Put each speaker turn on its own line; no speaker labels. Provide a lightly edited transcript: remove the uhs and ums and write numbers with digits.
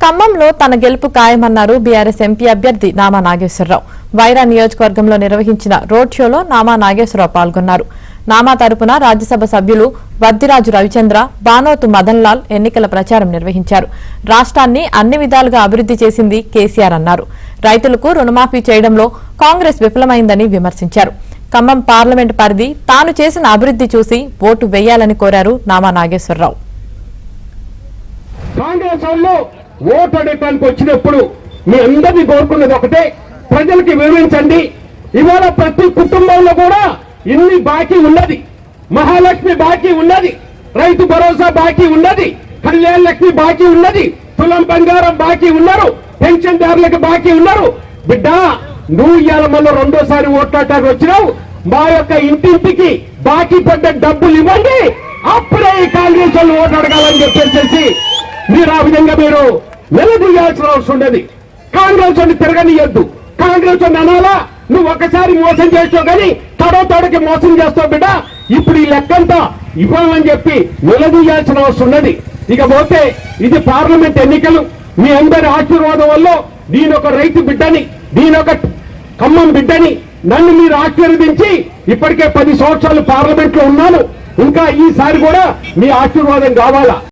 ఖమ్మంలో తన గెలుపు ఖాయమన్నారు బీఆర్ఎస్ ఎంపీ అభ్యర్థి నామా నాగేశ్వరరావు. వైరా నియోజకవర్గంలో నిర్వహించిన రోడ్ షోలో నామా నాగేశ్వరరావు పాల్గొన్నారు. నామా తరపున రాజ్యసభ సభ్యులు వద్దిరాజు రవిచంద్ర, బానోతు మదన్ లాల్ ఎన్నికల ప్రచారం నిర్వహించారు. రాష్ట్రాన్ని అన్ని విధాలుగా అభివృద్ధి చేసింది కేసీఆర్ అన్నారు. రైతులకు రుణమాఫీ చేయడంలో కాంగ్రెస్ విఫలమైందని విమర్శించారు. ఖమ్మం పార్లమెంటు పరిధి తాను చేసిన అభివృద్ధి చూసి ఓటు వేయాలని కోరారు నామా నాగేశ్వరరావు.
కాంగ్రెస్ వాళ్ళు ఓటు అడగడానికి వచ్చినప్పుడు మీ అందరినీ కోరుకున్నది ఒకటే, ప్రజలకి వివరించండి. ఇవాళ ప్రతి కుటుంబంలో కూడా ఇన్ని బాకీ ఉన్నది, మహాలక్ష్మి బాకీ ఉన్నది, రైతు భరోసా బాకీ ఉన్నది, కళ్యాణ లక్ష్మి బాకీ ఉన్నది, తులం బంగారం బాకీ ఉన్నారు, పెన్షన్దారులకు బాకీ ఉన్నారు. బిడ్డ, నువ్వు ఇవాళ మళ్ళీ రెండోసారి ఓట్లాడటానికి వచ్చినావు. మా యొక్క ఇంటింటికి బాకీ పడ్డ డబ్బులు ఇవ్వండి, అప్పుడే ఈ కాంగ్రెస్ వాళ్ళు ఓటు అడగాలని చెప్పేసి మీరు ఆ విధంగా మీరు నిలదీయాల్సిన అవసరం ఉండదు. కాంగ్రెస్ వాడిని తిరగనియద్దు. కాంగ్రెస్ వాడిని అనాలా, నువ్వు ఒకసారి మోసం చేస్తావు కానీ తడకి మోసం చేస్తావు బిడ్డ, ఇప్పుడు ఈ లెక్కంతా ఇవ్వాలని చెప్పి నిలదీయాల్సిన అవసరం ఉన్నది. ఇకపోతే ఇది పార్లమెంట్ ఎన్నికలు. మీ అందరి ఆశీర్వాదం వల్ల దీనొక రైతు బిడ్డని, దీనొక ఖమ్మం బిడ్డని నన్ను మీరు ఆశీర్వదించి ఇప్పటికే 10 సంవత్సరాలు పార్లమెంట్ లో ఉన్నాను. ఇంకా ఈసారి కూడా మీ ఆశీర్వాదం కావాలా?